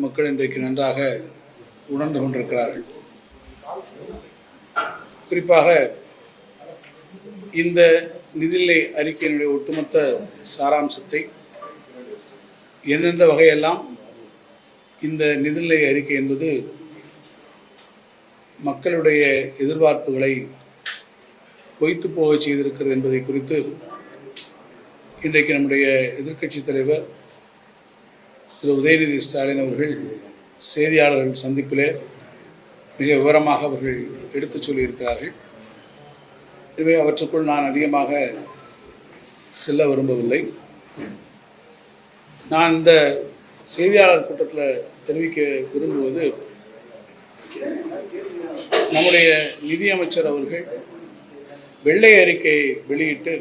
மக்கள் இன்றைக்கு நன்றாக உணர்ந்து கொண்டிருக்கிறார்கள். குறிப்பாக இந்த நிதிநிலை அறிக்கையினுடைய ஒட்டுமொத்த சாராம்சத்தை எந்தெந்த வகையெல்லாம் இந்த நிதிநிலை அறிக்கை என்பது மக்களுடைய எதிர்பார்ப்புகளை பொய்த்து போக செய்திருக்கிறது என்பதை குறித்து இன்றைக்கு நம்முடைய எதிர்க்கட்சி தலைவர் திரு உதயநிதி ஸ்டாலின் அவர்கள் செய்தியாளர்கள் சந்திப்பிலே மிக விவரமாக அவர்கள் எடுத்துச் சொல்லியிருக்கிறார்கள். எனவே அவற்றுக்குள் நான் அதிகமாக செல்ல விரும்பவில்லை. நான் இந்த செய்தியாளர் கூட்டத்தில் தெரிவிக்க விரும்புவது, நம்முடைய நிதியமைச்சர் அவர்கள் வெள்ளை அறிக்கையை வெளியிட்டு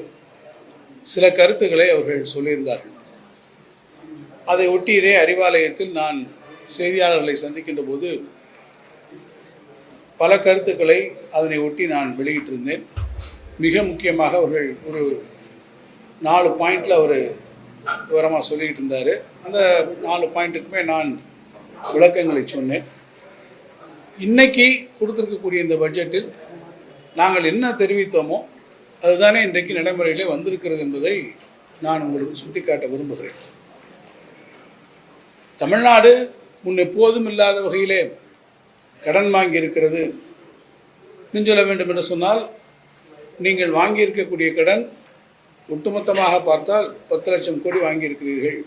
சில கருத்துக்களை அவர்கள் சொல்லியிருந்தார்கள். அதை ஒட்டி இதே அறிவாலயத்தில் நான் செய்தியாளர்களை சந்திக்கின்ற போது பல கருத்துக்களை அதனை ஒட்டி நான் வெளியிட்டிருந்தேன். மிக முக்கியமாக அவர்கள் ஒரு 4 பாயிண்டில் அவர் விவரமாக சொல்லிக்கிட்டு இருந்தார். அந்த 4 பாயிண்ட்டுக்குமே நான் விளக்கங்களை சொன்னேன். இன்னைக்கு கொடுத்துருக்கக்கூடிய இந்த பட்ஜெட்டில் நாங்கள் என்ன தெரிவித்தோமோ அதுதானே இன்றைக்கு நடைமுறையிலே வந்திருக்கிறது என்பதை நான் உங்களுக்கு சுட்டிக்காட்ட விரும்புகிறேன். தமிழ்நாடு முன் எப்போதும் இல்லாத வகையிலே கடன் வாங்கியிருக்கிறது. சொல்ல வேண்டும் என்று சொன்னால், நீங்கள் வாங்கியிருக்கக்கூடிய கடன் ஒட்டுமொத்தமாக பார்த்தால் 10 லட்சம் கோடி வாங்கியிருக்கிறீர்கள்.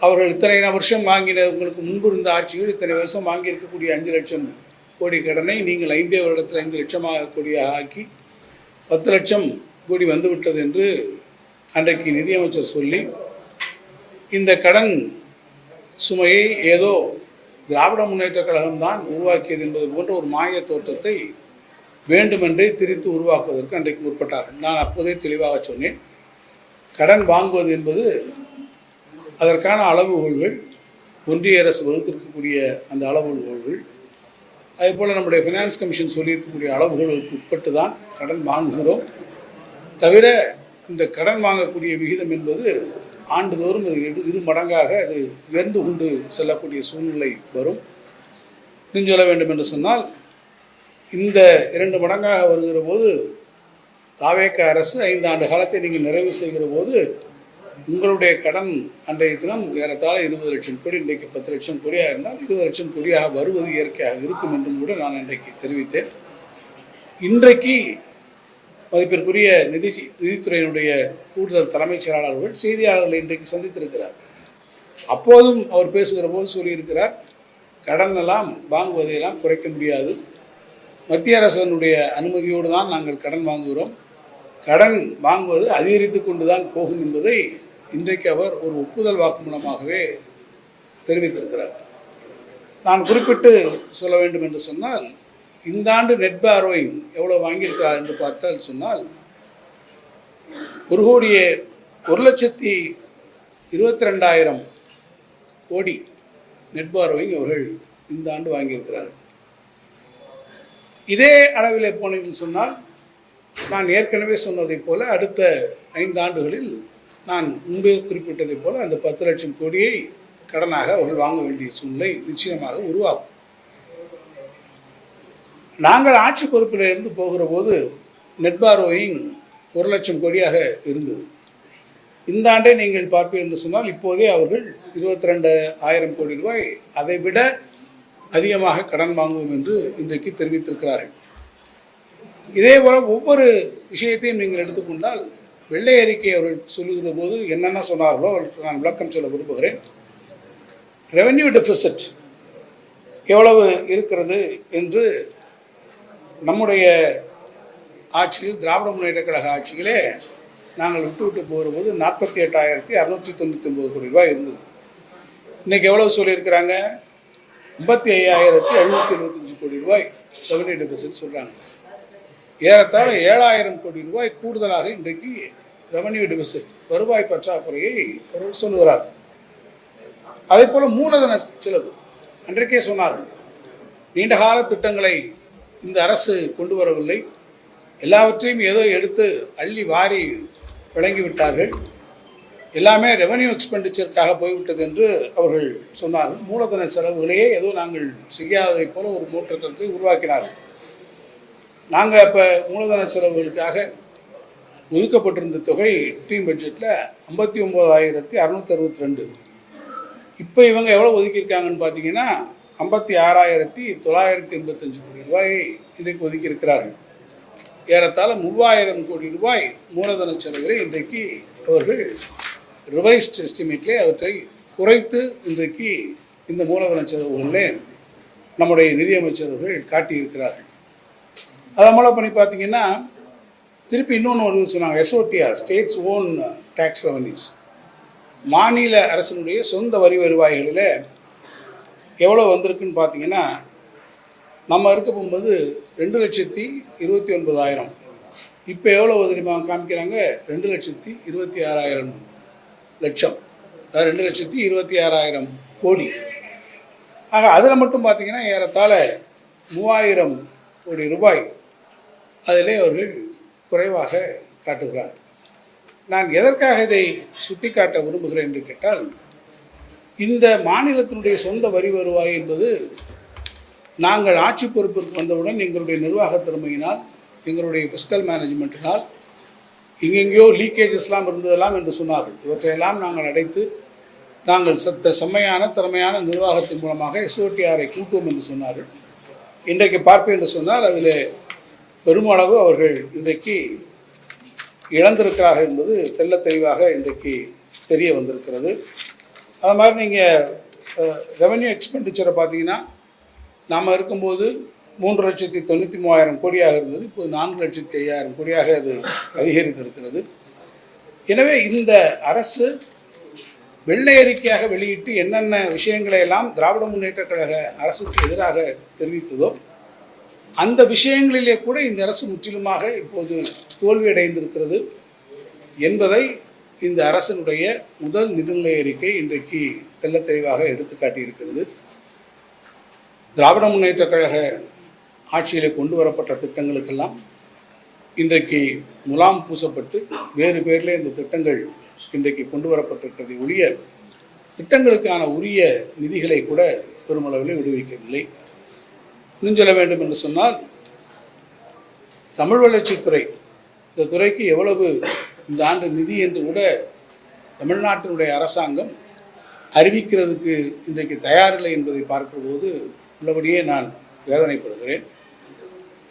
அவர்கள் இத்தனை வருஷம் வாங்கின, உங்களுக்கு முன்பு இருந்த ஆட்சிகள் இத்தனை வருஷம் வாங்கியிருக்கக்கூடிய 5 லட்சம் கோடி கடனை நீங்கள் 5 வருடத்தில் 5 லட்சமாக கோடியாக ஆக்கி 10 லட்சம் கோடி வந்துவிட்டது என்று அன்றைக்கு நிதியமைச்சர் சொல்லி, இந்த கடன் சுமையை ஏதோ திராவிட முன்னேற்ற கழகம்தான் உருவாக்கியது என்பது போன்ற ஒரு மாய தோற்றத்தை வேண்டுமென்றே திரித்து உருவாக்குவதற்கு அன்றைக்கு முற்பட்டார்கள். நான் அப்போதே தெளிவாக சொன்னேன், கடன் வாங்குவது என்பது அதற்கான அளவுகோல்கள், ஒன்றிய அரசு வகுத்திருக்கக்கூடிய அந்த அளவுகோல்கள், அதேபோல் நம்முடைய ஃபினான்ஸ் கமிஷன் சொல்லியிருக்கக்கூடிய அளவுகளுக்கு உட்பட்டு தான் கடன் வாங்குகிறோம். தவிர இந்த கடன் வாங்கக்கூடிய விகிதம் என்பது ஆண்டுதோறும் 2 மடங்காக அது உயர்ந்து கொண்டு செல்லக்கூடிய சூழ்நிலை வரும். சொல்ல வேண்டும் என்று சொன்னால், இந்த 2 மடங்காக வருகிற போது தாவேக அரசு 5 ஆண்டு காலத்தை நீங்கள் நிறைவு செய்கிற போது உங்களுடைய கடன் அன்றைய தினம் ஏறத்தாழ 20 லட்சம் கோடி, இன்றைக்கு 10 லட்சம் கோடியாக இருந்தால் 20 லட்சம் கோடியாக வருவது இயற்கையாக இருக்கும் என்றும் கூட நான் இன்றைக்கு தெரிவித்தேன். இன்றைக்கு மதிப்பிற்குரிய நிதித்துறையினுடைய கூடுதல் தலைமைச் செயலாளர் அவர்கள் செய்தியாளர்களை இன்றைக்கு சந்தித்திருக்கிறார். அப்போதும் அவர் பேசுகிற போது சொல்லியிருக்கிறார், கடன் எல்லாம் வாங்குவதையெல்லாம் குறைக்க முடியாது, மத்திய அரசனுடைய அனுமதியோடு தான் நாங்கள் கடன் வாங்குகிறோம், கடன் வாங்குவது அதிகரித்து கொண்டு தான் போகும் என்பதை இன்றைக்கு அவர் ஒரு ஒப்புதல் வாக்கு மூலமாகவே தெரிவித்திருக்கிறார். நான் குறிப்பிட்டு சொல்ல வேண்டும் என்று சொன்னால், இந்த ஆண்டு நெட் பார்ரோயிங் எவ்வளோ வாங்கியிருக்கிறார் என்று பார்த்தால் சொன்னால், 1,22,00,000 கோடி நெட் பார்ரோயிங் அவர்கள் இந்த ஆண்டு வாங்கியிருக்கிறார்கள். இதே அளவில் போனீங்கன்னு சொன்னால், நான் ஏற்கனவே சொன்னதைப் போல அடுத்த 5 ஆண்டுகளில் நான் முன்பே குறிப்பிட்டதைப் போல அந்த 10 லட்சம் கோடியை கடனாக அவர்கள் வாங்க வேண்டிய சூழ்நிலை நிச்சயமாக உருவாகும். நாங்கள் ஆட்சி பொறுப்பில் இருந்து போகிற போது நெட் பார்ரோயிங் 1 லட்சம் கோடியாக இருந்தது. இந்த ஆண்டே நீங்கள் பார்ப்பீர்கள் என்று சொன்னால், இப்போதே அவர்கள் 22,000 கோடி ரூபாய் அதை விட அதிகமாக கடன் வாங்குவோம் என்று இன்றைக்கு தெரிவித்திருக்கிறார்கள். இதே போல ஒவ்வொரு விஷயத்தையும் நீங்கள் எடுத்துக்கொண்டால், வெள்ளை அறிக்கை அவர்கள் சொல்லுகிற போது என்னென்ன சொன்னார்களோ நான் விளக்கம் சொல்ல விரும்புகிறேன். ரெவென்யூ டெபிசிட் எவ்வளவு இருக்கிறது என்று நம்முடைய ஆட்சியில், திராவிட முன்னேற்ற கழக ஆட்சியிலே நாங்கள் விட்டு போகிற போது 48,699 கோடி ரூபாய் இருந்தது. இன்றைக்கி எவ்வளவு சொல்லியிருக்கிறாங்க? 55,775 கோடி ரூபாய் ரெவென்யூ டெபிசிட் சொல்கிறாங்க. ஏறத்தாழ 7,000 கோடி ரூபாய் கூடுதலாக இன்றைக்கு ரெவென்யூ டெபிசிட், வருவாய் பற்றாக்குறையை அவர்கள் சொல்லுகிறார். அதே போல் மூலதன செலவு அன்றைக்கே சொன்னார்கள், நீண்டகால திட்டங்களை இந்த அரசு கொண்டு வரவில்லை, எல்லாவற்றையும் ஏதோ எடுத்து அள்ளி வாரி வழங்கிவிட்டார்கள். எல்லாமே ரெவன்யூ எக்ஸ்பெண்டிச்சருக்காக போய்விட்டது என்று அவர்கள் சொன்னார்கள். மூலதன செலவுகளையே ஏதோ நாங்கள் செய்யாததை போல ஒரு மூற்றத்தை உருவாக்கினார்கள். நாங்கள் அப்போ மூலதன செலவுகளுக்காக ஒதுக்கப்பட்டிருந்த தொகை டீம் பட்ஜெட்டில் 59,662. இப்போ இவங்க எவ்வளோ ஒதுக்கியிருக்காங்கன்னு பார்த்தீங்கன்னா 56,985 கோடி ரூபாயை இன்றைக்கு ஒதுக்கியிருக்கிறார்கள். ஏறத்தாழ 3,000 கோடி ரூபாய் மூலதன செலவுகளை இன்றைக்கு அவர்கள் ரிவைஸ்ட் எஸ்டிமேட்லே அவற்றை குறைத்து இன்றைக்கு இந்த மூலதன செலவுகளிலே நம்முடைய நிதியமைச்சர்கள் காட்டியிருக்கிறார்கள். அதை மூலம் பண்ணி பார்த்தீங்கன்னா திருப்பி இன்னொன்று ஒரு சொன்னாங்க, எஸ்ஓடிஆர், ஸ்டேட்ஸ் ஓன் டேக்ஸ் ரெவன்யூஸ், மாநில அரசினுடைய சொந்த வரி வருவாய்களில் எவ்வளோ வந்திருக்குன்னு பார்த்தீங்கன்னா நம்ம இருக்க போகும்போது 2,29,000. இப்போ எவ்வளோ தெரியுமா காமிக்கிறாங்க? 2,26,000 லட்சம், அதாவது 2,26,000 கோடி. ஆக அதில் மட்டும் பார்த்தீங்கன்னா ஏறத்தாழ 3,000 கோடி ரூபாய் அதிலே அவர்கள் குறைவாக காட்டுகிறார். நான் எதற்காக இதை சுட்டிக்காட்ட விரும்புகிறேன் என்று கேட்டால், இந்த மாநிலத்தினுடைய சொந்த வரி வருவாய் என்பது நாங்கள் ஆட்சி பொறுப்பிற்கு வந்தவுடன் எங்களுடைய நிர்வாக திறமையினால், எங்களுடைய ஃபிஸ்கல் மேனேஜ்மெண்ட்டினால் எங்கெங்கேயோ லீக்கேஜஸ்லாம் இருந்ததெல்லாம் என்று சொன்னார்கள். இவற்றையெல்லாம் நாங்கள் அடைத்து நாங்கள் செம்மையான திறமையான நிர்வாகத்தின் மூலமாக எஸ்ஓடிஆரை கூட்டுவோம் என்று சொன்னார்கள். இன்றைக்கு பார்ப்பேன் என்று சொன்னால் அதில் பெருமளவு அவர்கள் இன்றைக்கு இழந்திருக்கிறார்கள் என்பது தெள்ள தெளிவாக இன்றைக்கு தெரிய வந்திருக்கிறது. அது மாதிரி நீங்கள் ரெவன்யூ எக்ஸ்பெண்டிச்சரை பார்த்தீங்கன்னா நாம் இருக்கும்போது 3,93,000 கோடியாக இருந்தது. இப்போது 4,05,000 கோடியாக அது அதிகரித்திருக்கிறது. எனவே இந்த அரசு வெள்ளை அறிக்கையாக வெளியிட்டு என்னென்ன விஷயங்களை எல்லாம் திராவிட முன்னேற்ற கழக அரசுக்கு எதிராக தெரிவித்ததோ அந்த விஷயங்களிலே கூட இந்த அரசு முற்றிலுமாக இப்போது தோல்வியடைந்திருக்கிறது என்பதை இந்த அரசினுடைய முதல் நிதிநிலை அறிக்கை இன்றைக்கு தெள்ள தெளிவாக எடுத்து காட்டியிருக்கிறது. திராவிட முன்னேற்ற கழக ஆட்சியில் கொண்டு வரப்பட்ட திட்டங்களுக்கெல்லாம் இன்றைக்கு முலாம் பூசப்பட்டு வேறு பேரிலே இந்த திட்டங்கள் இன்றைக்கு கொண்டு வரப்பட்டிருக்கிறதை ஒழிய திட்டங்களுக்கான உரிய நிதிகளை கூட பெருமளவில் விடுவிக்கவில்லை. இன்னும் சொல்ல வேண்டும் என்று சொன்னால், தமிழ் வளர்ச்சித்துறை, இந்த துறைக்கு எவ்வளவு இந்த ஆண்டு நிதி என்று கூட தமிழ்நாட்டினுடைய அரசாங்கம் அறிவிக்கிறதுக்கு இன்றைக்கு தயாரில்லை என்பதை பார்க்கிற போது உள்ளபடியே நான் வேதனைப்படுகிறேன்.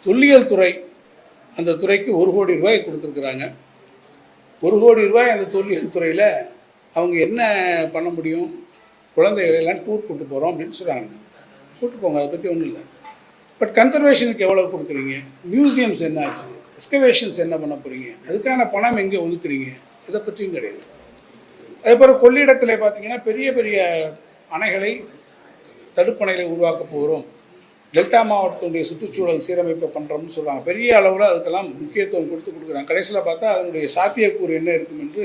தொல்லியல் துறை, அந்த துறைக்கு 1 கோடி ரூபாய் கொடுத்துருக்குறாங்க. 1 கோடி ரூபாய் அந்த தொல்லியல் துறையில் அவங்க என்ன பண்ண முடியும்? குழந்தைகளெல்லாம் டூர் கூட்டு போகிறோம் அப்படின்னு சொல்கிறாங்க. கூட்டு போங்க, அதை பற்றி ஒன்றும் இல்லை. பட் கன்சர்வேஷனுக்கு எவ்வளோ கொடுக்குறீங்க? மியூசியம்ஸ் என்ன ஆச்சு? எக்ஸ்கவேஷன்ஸ் என்ன பண்ண போகிறீங்க? அதுக்கான பணம் எங்கே ஒதுக்குறீங்க? இதை பற்றியும் கிடையாது. அதே போல் கொள்ளிடத்தில் பார்த்தீங்கன்னா பெரிய பெரிய அணைகளை, தடுப்பணைகளை உருவாக்க போகிறோம், டெல்டா மாவட்டத்தினுடைய சுற்றுச்சூழல் சீரமைப்பை பண்ணுறோம்னு சொல்கிறாங்க. பெரிய அளவில் அதுக்கெல்லாம் முக்கியத்துவம் கொடுக்குறாங்க. கடைசியில் பார்த்தா அதனுடைய சாத்தியக்கூறு என்ன இருக்கும் என்று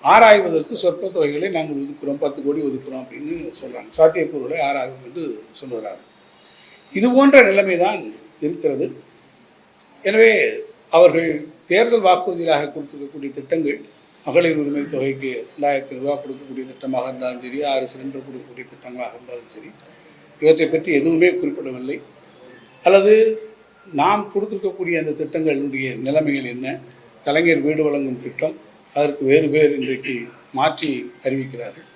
ஆராய்வதற்கு சொற்ப தொகைகளை நாங்கள் ஒதுக்குறோம், 10 கோடி ஒதுக்குறோம் அப்படின்னு சொல்கிறாங்க. சாத்தியக்கூறுகளை ஆராயும் என்று சொல்லுகிறாங்க. இது போன்ற நிலைமை தான் இருக்கிறது. எனவே அவர்கள் தேர்தல் வாக்குறுதியாக கொடுத்துருக்கக்கூடிய திட்டங்கள், மகளிர் உரிமை தொகைக்கு 2,000 ரூபா கொடுக்கக்கூடிய திட்டமாக இருந்தாலும் சரி, 6 சிலிண்டர் கொடுக்கக்கூடிய திட்டங்களாக இருந்தாலும் சரி, இவற்றை பற்றி எதுவுமே குறிப்பிடவில்லை. அல்லது நாம் கொடுத்துருக்கக்கூடிய அந்த திட்டங்களுடைய நிலைமைகள் என்ன? கலைஞர் வீடு வழங்கும் திட்டம், அதற்கு வேறு பேர் இன்றைக்கு மாற்றி அறிவிக்கிறார்கள்.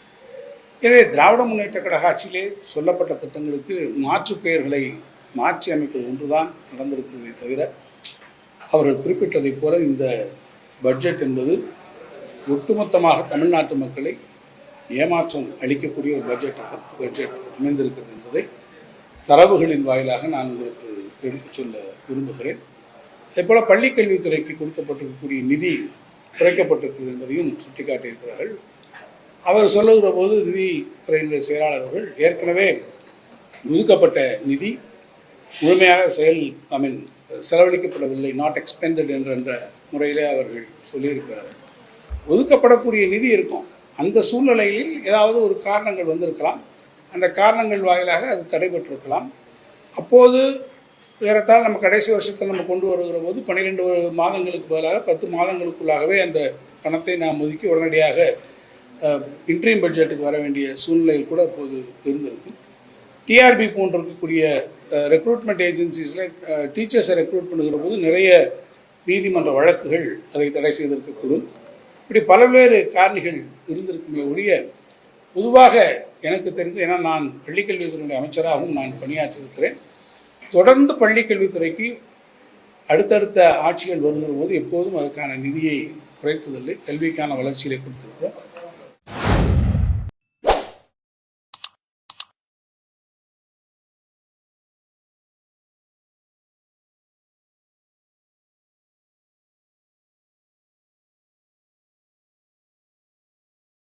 எனவே திராவிட முன்னேற்ற கழக ஆட்சியிலே சொல்லப்பட்ட திட்டங்களுக்கு மாற்று பெயர்களை மாற்றி அமைப்பது ஒன்றுதான் நடந்திருக்கிறதை தவிர, அவர்கள் குறிப்பிட்டதைப் போல இந்த பட்ஜெட் என்பது ஒட்டுமொத்தமாக தமிழ்நாட்டு மக்களை ஏமாற்றம் அளிக்கக்கூடிய ஒரு பட்ஜெட் அமைந்திருக்கிறது என்பதை தரவுகளின் வாயிலாக நான் உங்களுக்கு எடுத்துச் சொல்ல விரும்புகிறேன். அதேபோல் பள்ளிக்கல்வித்துறைக்கு கொடுக்கப்பட்டிருக்கக்கூடிய நிதி குறைக்கப்பட்டிருக்கிறது என்பதையும் சுட்டிக்காட்டியிருக்கிறார்கள். அவர் சொல்லுகிற போது நிதித்துறையினுடைய செயலாளர்கள் ஏற்கனவே ஒதுக்கப்பட்ட நிதி முழுமையாக செலவழிக்கப்படவில்லை, நாட் எக்ஸ்பெண்டட் என்ற முறையிலே அவர்கள் சொல்லியிருக்கிறார்கள். ஒதுக்கப்படக்கூடிய நிதி இருக்கும், அந்த சூழ்நிலையில் ஏதாவது ஒரு காரணங்கள் வந்திருக்கலாம், அந்த காரணங்கள் வாயிலாக அது தடைபட்டிருக்கலாம். அப்போது ஏறத்தால் நம்ம கடைசி வருஷத்தில் நம்ம கொண்டு வருகிற போது 12 மாதங்களுக்கு பதிலாக 10 மாதங்களுக்குள்ளாகவே அந்த பணத்தை நாம் ஒதுக்கி உடனடியாக இன்ட்ரீம் பட்ஜெட்டுக்கு வர வேண்டிய சூழ்நிலையில் கூட அப்போது இருந்திருக்கு. டிஆர்பி போன்ற இருக்கக்கூடிய ரெக்ரூட்மெண்ட் ஏஜென்சிஸில் டீச்சர்ஸை ரெக்ரூட் பண்ணுகிற போது நிறைய நீதிமன்ற வழக்குகள் அதை தடை செய்திருக்கக்கூடும். இப்படி பல்வேறு காரணிகள் இருந்திருக்குமே ஒழிய பொதுவாக எனக்கு தெரிந்து, ஏன்னா நான் பள்ளிக்கல்வித்துறையுடைய அமைச்சராகவும் நான் பணியாற்றியிருக்கிறேன், தொடர்ந்து பள்ளிக்கல்வித்துறைக்கு அடுத்தடுத்த ஆட்சிகள் வருகிற போது எப்போதும் அதுக்கான நிதியை குறைத்ததில்லை. கல்விக்கான வளர்ச்சியை கொடுத்திருக்கிறோம்.